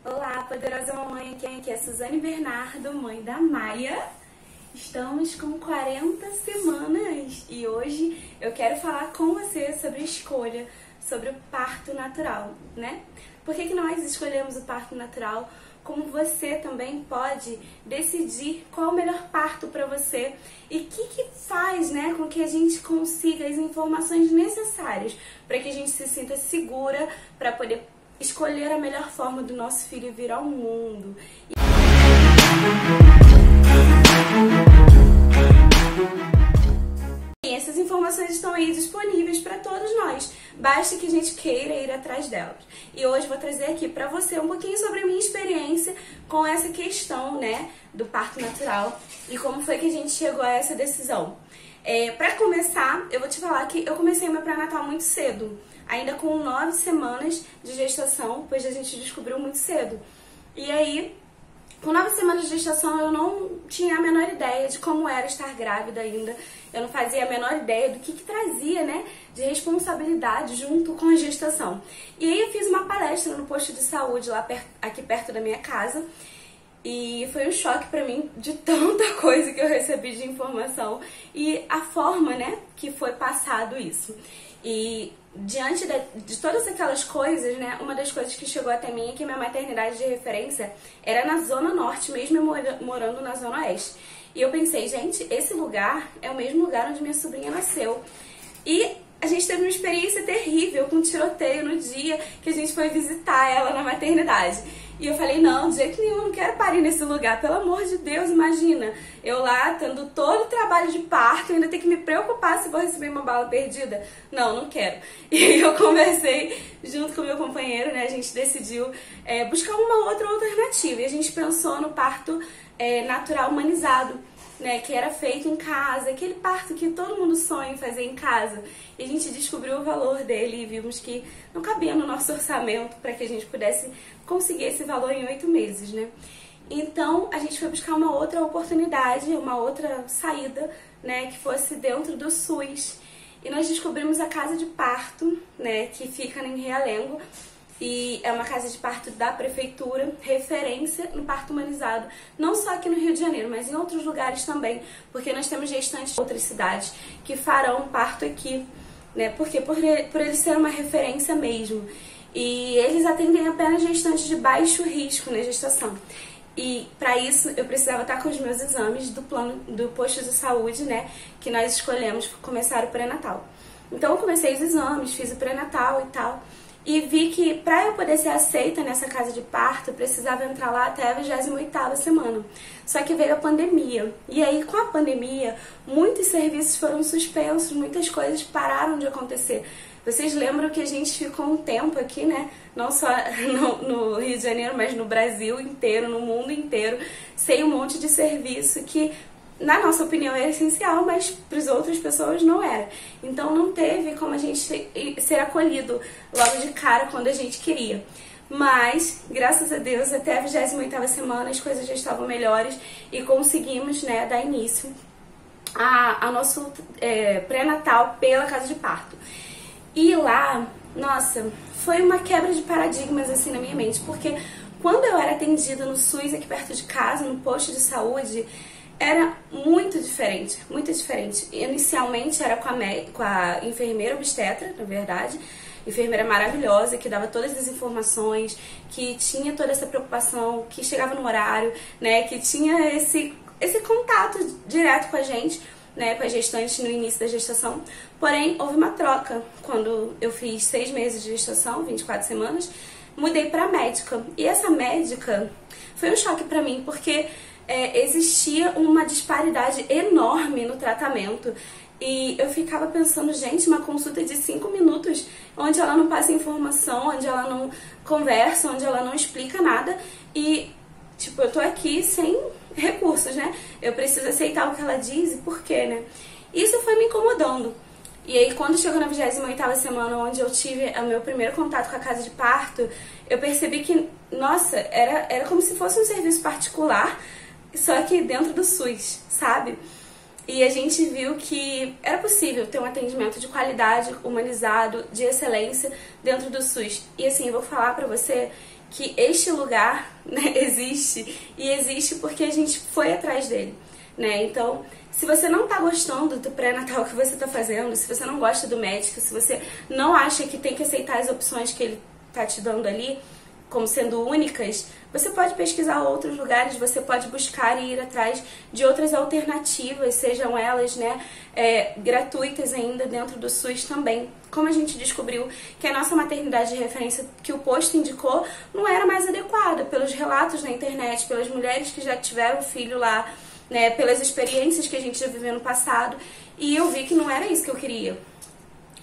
Olá, poderosa mamãe, aqui é Suzane Bernardo, mãe da Maia. Estamos com 40 semanas e hoje eu quero falar com você sobre a escolha, sobre o parto natural, né? Por que nós escolhemos o parto natural? Como você também pode decidir qual é o melhor parto para você e o que faz, né, com que a gente consiga as informações necessárias para que a gente se sinta segura para poder escolher a melhor forma do nosso filho vir ao mundo. E essas informações estão aí disponíveis para todos nós, basta que a gente queira ir atrás delas. E hoje vou trazer aqui para você um pouquinho sobre a minha experiência com essa questão, né, do parto natural e como foi que a gente chegou a essa decisão. Para começar, eu vou te falar que eu comecei meu pré-natal muito cedo, ainda com 9 semanas de gestação, pois a gente descobriu muito cedo. E aí, com 9 semanas de gestação, eu não tinha a menor ideia de como era estar grávida ainda. Eu não fazia a menor ideia do que trazia, né, de responsabilidade junto com a gestação. E aí eu fiz uma palestra no posto de saúde lá aqui perto da minha casa. E foi um choque pra mim de tanta coisa que eu recebi de informação e a forma, né, que foi passado isso. E diante de todas aquelas coisas, né, uma das coisas que chegou até mim é que minha maternidade de referência era na Zona Norte, mesmo eu morando na Zona Oeste. E eu pensei, gente, esse lugar é o mesmo lugar onde minha sobrinha nasceu. E a gente teve uma experiência terrível com um tiroteio no dia que a gente foi visitar ela na maternidade. E eu falei, não, de jeito nenhum, não quero parir nesse lugar, pelo amor de Deus, imagina. Eu lá, tendo todo o trabalho de parto, ainda ter que me preocupar se vou receber uma bala perdida. Não quero. E aí eu conversei junto com o meu companheiro, né, a gente decidiu buscar uma outra alternativa. E a gente pensou no parto natural humanizado, né, que era feito em casa, aquele parto que todo mundo sonha em fazer em casa. E a gente descobriu o valor dele e vimos que não cabia no nosso orçamento para que a gente pudesse conseguir esse valor em 8 meses, né? Então a gente foi buscar uma outra oportunidade, uma outra saída, né, que fosse dentro do SUS. E nós descobrimos a casa de parto, né, que fica em Realengo. E é uma casa de parto da prefeitura, referência no parto humanizado, não só aqui no Rio de Janeiro, mas em outros lugares também, porque nós temos gestantes de outras cidades que farão parto aqui, né? Porque por eles ser uma referência mesmo. E eles atendem apenas gestantes de baixo risco na gestação. E para isso eu precisava estar com os meus exames do plano do posto de saúde, né, que nós escolhemos começar o pré-natal. Então eu comecei os exames, fiz o pré-natal e tal. E vi que para eu poder ser aceita nessa casa de parto, eu precisava entrar lá até a 28ª semana. Só que veio a pandemia. E aí, com a pandemia, muitos serviços foram suspensos, muitas coisas pararam de acontecer. Vocês lembram que a gente ficou um tempo aqui, né? Não só no Rio de Janeiro, mas no Brasil inteiro, no mundo inteiro, sem um monte de serviço que, na nossa opinião, era essencial, mas para as outras pessoas não era. Então não teve como a gente ser acolhido logo de cara quando a gente queria. Mas, graças a Deus, até a 28ª semana as coisas já estavam melhores e conseguimos, né, dar início a nosso pré-natal pela casa de parto. E lá, nossa, foi uma quebra de paradigmas assim na minha mente, porque quando eu era atendida no SUS aqui perto de casa, no posto de saúde, era muito diferente, muito diferente. Inicialmente era com a enfermeira obstetra, na verdade, enfermeira maravilhosa, que dava todas as informações, que tinha toda essa preocupação, que chegava no horário, né, que tinha esse contato direto com a gente, né, com a gestante no início da gestação. Porém, houve uma troca. Quando eu fiz 6 meses de gestação, 24 semanas, mudei para médica. E essa médica foi um choque para mim, porque existia uma disparidade enorme no tratamento. E eu ficava pensando, gente, uma consulta de 5 minutos, onde ela não passa informação, onde ela não conversa, onde ela não explica nada. E, tipo, eu tô aqui sem recursos, né? Eu preciso aceitar o que ela diz e por quê, né? Isso foi me incomodando. E aí, quando chegou na 28ª semana, onde eu tive o meu primeiro contato com a casa de parto, eu percebi que, nossa, era como se fosse um serviço particular, só que dentro do SUS, sabe? E a gente viu que era possível ter um atendimento de qualidade, humanizado, de excelência dentro do SUS. E assim, eu vou falar pra você que este lugar, né, existe, e existe porque a gente foi atrás dele, né? Então, se você não tá gostando do pré-natal que você tá fazendo, se você não gosta do médico, se você não acha que tem que aceitar as opções que ele tá te dando ali como sendo únicas, você pode pesquisar outros lugares, você pode buscar e ir atrás de outras alternativas, sejam elas, né, gratuitas ainda dentro do SUS também. Como a gente descobriu que a nossa maternidade de referência que o posto indicou não era mais adequada, pelos relatos na internet, pelas mulheres que já tiveram filho lá, né, pelas experiências que a gente já viveu no passado, e eu vi que não era isso que eu queria.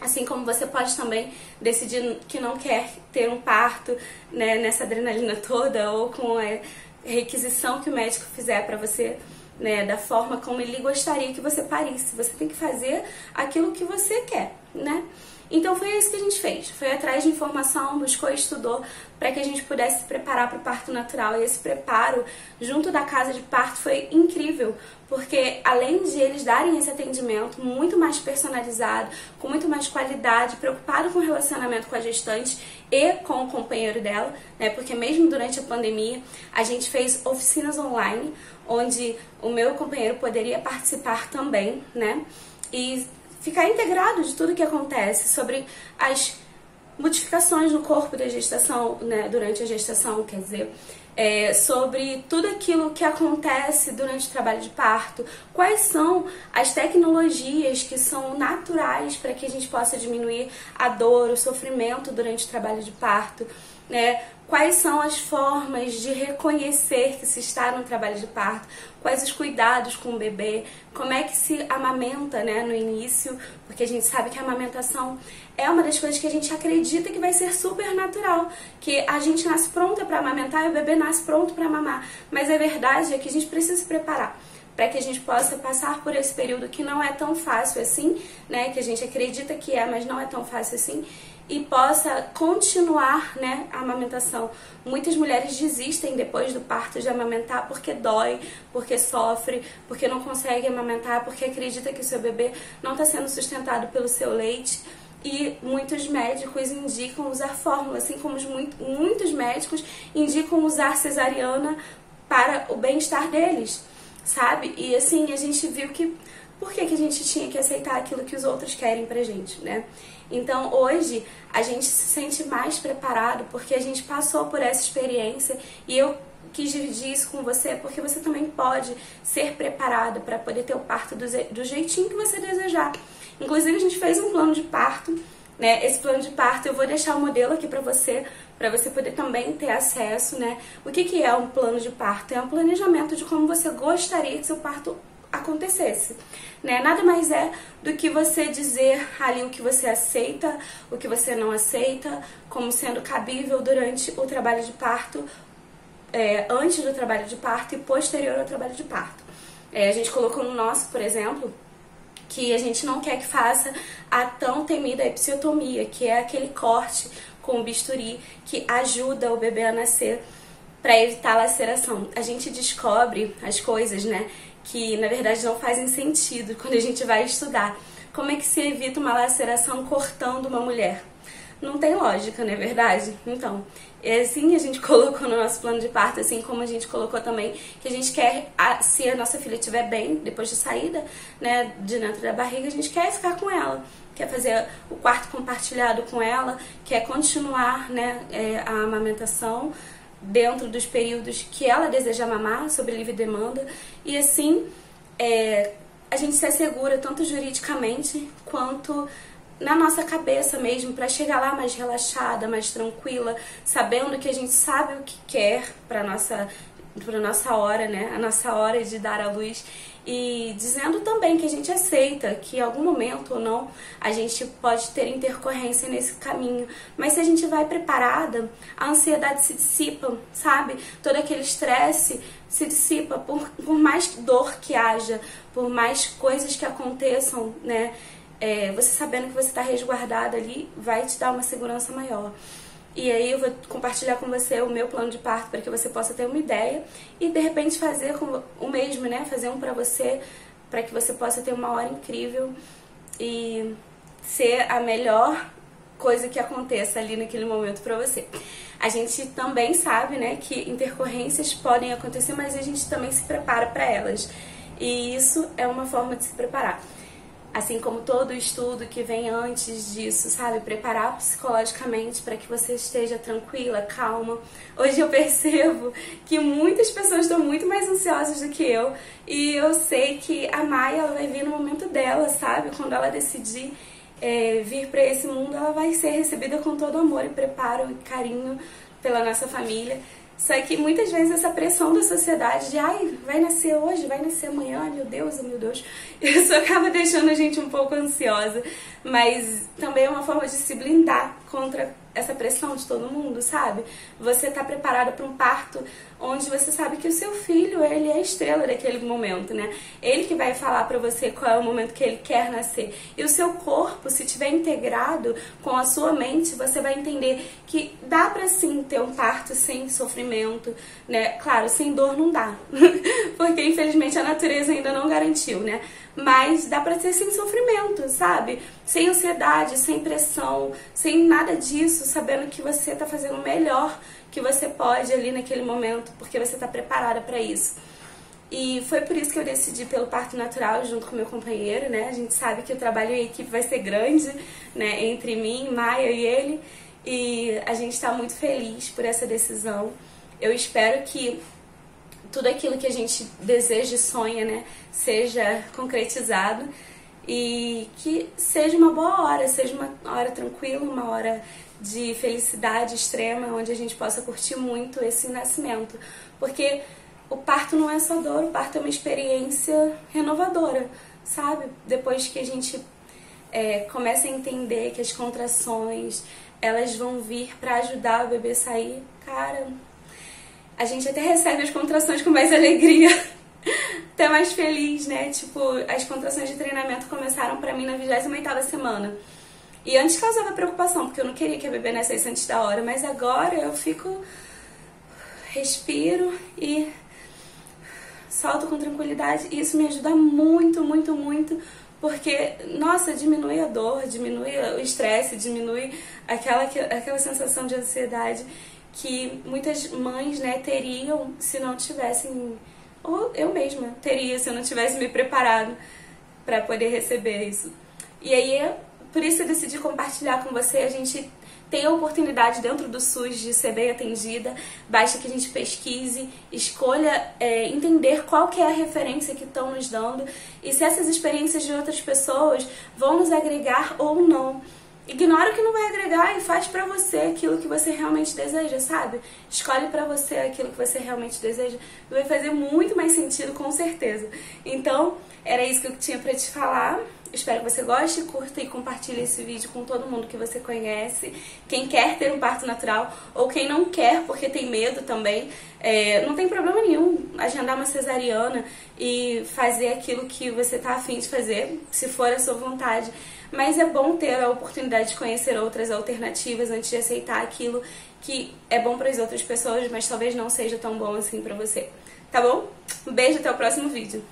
Assim como você pode também decidir que não quer ter um parto, né, nessa adrenalina toda, ou com a requisição que o médico fizer para você, né, da forma como ele gostaria que você parisse. Você tem que fazer aquilo que você quer, né? Então foi isso que a gente fez, foi atrás de informação, buscou e estudou para que a gente pudesse se preparar para o parto natural. E esse preparo junto da casa de parto foi incrível, porque além de eles darem esse atendimento muito mais personalizado, com muito mais qualidade, preocupado com o relacionamento com a gestante e com o companheiro dela, né? Porque mesmo durante a pandemia a gente fez oficinas online, onde o meu companheiro poderia participar também, né? E ficar integrado de tudo que acontece, sobre as modificações no corpo da gestação, né, durante a gestação, quer dizer, sobre tudo aquilo que acontece durante o trabalho de parto, quais são as tecnologias que são naturais para que a gente possa diminuir a dor, o sofrimento durante o trabalho de parto, né? Quais são as formas de reconhecer que se está no trabalho de parto, quais os cuidados com o bebê, como é que se amamenta, né, no início, porque a gente sabe que a amamentação é uma das coisas que a gente acredita que vai ser super natural, que a gente nasce pronta para amamentar e o bebê nasce pronto para mamar, mas a verdade é que a gente precisa se preparar para que a gente possa passar por esse período que não é tão fácil assim, né, que a gente acredita que é, mas não é tão fácil assim, e possa continuar, né, a amamentação. Muitas mulheres desistem depois do parto de amamentar porque dói, porque sofre, porque não consegue amamentar, porque acredita que o seu bebê não está sendo sustentado pelo seu leite. E muitos médicos indicam usar fórmula, assim como muitos médicos indicam usar cesariana para o bem-estar deles, sabe? E assim, a gente viu que por que a gente tinha que aceitar aquilo que os outros querem pra gente, né? Então hoje a gente se sente mais preparado porque a gente passou por essa experiência, e eu quis dividir isso com você porque você também pode ser preparado para poder ter o parto do jeitinho que você desejar. Inclusive a gente fez um plano de parto, né? Esse plano de parto eu vou deixar o modelo aqui para você poder também ter acesso, né? O que é um plano de parto? É um planejamento de como você gostaria que seu parto acontecesse, né? Nada mais é do que você dizer ali o que você aceita, o que você não aceita, como sendo cabível durante o trabalho de parto, antes do trabalho de parto e posterior ao trabalho de parto. A gente colocou no nosso, por exemplo, que a gente não quer que faça a tão temida episiotomia, que é aquele corte com o bisturi que ajuda o bebê a nascer para evitar a laceração. A gente descobre as coisas, né, que na verdade não fazem sentido quando a gente vai estudar. Como é que se evita uma laceração cortando uma mulher? Não tem lógica, não é verdade? Então, assim a gente colocou no nosso plano de parto, assim como a gente colocou também que a gente quer, se a nossa filha estiver bem, depois de saída, né, de dentro da barriga, a gente quer ficar com ela, quer fazer o quarto compartilhado com ela, quer continuar, né, a amamentação dentro dos períodos que ela deseja mamar, sobre livre demanda, e assim a gente se assegura tanto juridicamente quanto na nossa cabeça mesmo, para chegar lá mais relaxada, mais tranquila, sabendo que a gente sabe o que quer para nossa hora, né, a nossa hora de dar à luz, e dizendo também que a gente aceita que em algum momento ou não a gente pode ter intercorrência nesse caminho, mas se a gente vai preparada, a ansiedade se dissipa, sabe? Todo aquele estresse se dissipa, por mais dor que haja, por mais coisas que aconteçam, né? Você sabendo que você está resguardada ali vai te dar uma segurança maior. E aí eu vou compartilhar com você o meu plano de parto para que você possa ter uma ideia e de repente fazer o mesmo, né? Fazer um para você, para que você possa ter uma hora incrível e ser a melhor coisa que aconteça ali naquele momento pra você. A gente também sabe, né, que intercorrências podem acontecer, mas a gente também se prepara para elas. E isso é uma forma de se preparar. Assim como todo estudo que vem antes disso, sabe? Preparar psicologicamente para que você esteja tranquila, calma. Hoje eu percebo que muitas pessoas estão muito mais ansiosas do que eu. E eu sei que a Maia, ela vai vir no momento dela, sabe? Quando ela decidir vir para esse mundo, ela vai ser recebida com todo amor e preparo e carinho pela nossa família. Só que muitas vezes essa pressão da sociedade de ai, vai nascer hoje, vai nascer amanhã, meu Deus, isso acaba deixando a gente um pouco ansiosa. Mas também é uma forma de se blindar contra essa pressão de todo mundo, sabe? Você tá preparada para um parto onde você sabe que o seu filho, ele é a estrela daquele momento, né? Ele que vai falar pra você qual é o momento que ele quer nascer. E o seu corpo, se tiver integrado com a sua mente, você vai entender que dá pra sim ter um parto sem sofrimento, né? Claro, sem dor não dá, porque infelizmente a natureza ainda não garantiu, né? Mas dá pra ser sem sofrimento, sabe? Sem ansiedade, sem pressão, sem nada disso, sabendo que você tá fazendo o melhor que você pode ali naquele momento, porque você tá preparada pra isso. E foi por isso que eu decidi pelo parto natural junto com meu companheiro, né? A gente sabe que o trabalho em equipe vai ser grande, né? Entre mim, Maia e ele. E a gente tá muito feliz por essa decisão. Eu espero que tudo aquilo que a gente deseja e sonha, né, seja concretizado e que seja uma boa hora, seja uma hora tranquila, uma hora de felicidade extrema, onde a gente possa curtir muito esse nascimento. Porque o parto não é só dor, o parto é uma experiência renovadora, sabe? Depois que a gente começa a entender que as contrações, elas vão vir pra ajudar o bebê a sair, cara, a gente até recebe as contrações com mais alegria, até mais feliz, né? Tipo, as contrações de treinamento começaram pra mim na 28ª semana. E antes causava preocupação, porque eu não queria que a bebê nascesse antes da hora, mas agora eu fico, respiro e solto com tranquilidade. E isso me ajuda muito, muito, muito, porque, nossa, diminui a dor, diminui o estresse, diminui aquela sensação de ansiedade que muitas mães, né, teriam se não tivessem, ou eu mesma teria se eu não tivesse me preparado para poder receber isso. E aí, por isso eu decidi compartilhar com você. A gente tem a oportunidade dentro do SUS de ser bem atendida, basta que a gente pesquise, escolha entender qual que é a referência que estão nos dando e se essas experiências de outras pessoas vão nos agregar ou não. Ignora o que não vai agregar e faz pra você aquilo que você realmente deseja, sabe? Escolhe pra você aquilo que você realmente deseja. Vai fazer muito mais sentido, com certeza. Então, era isso que eu tinha pra te falar. Espero que você goste, curta e compartilhe esse vídeo com todo mundo que você conhece. Quem quer ter um parto natural ou quem não quer porque tem medo também, não tem problema nenhum agendar uma cesariana e fazer aquilo que você tá afim de fazer, se for a sua vontade. Mas é bom ter a oportunidade de conhecer outras alternativas antes de aceitar aquilo que é bom para as outras pessoas, mas talvez não seja tão bom assim pra você. Tá bom? Um beijo, até o próximo vídeo.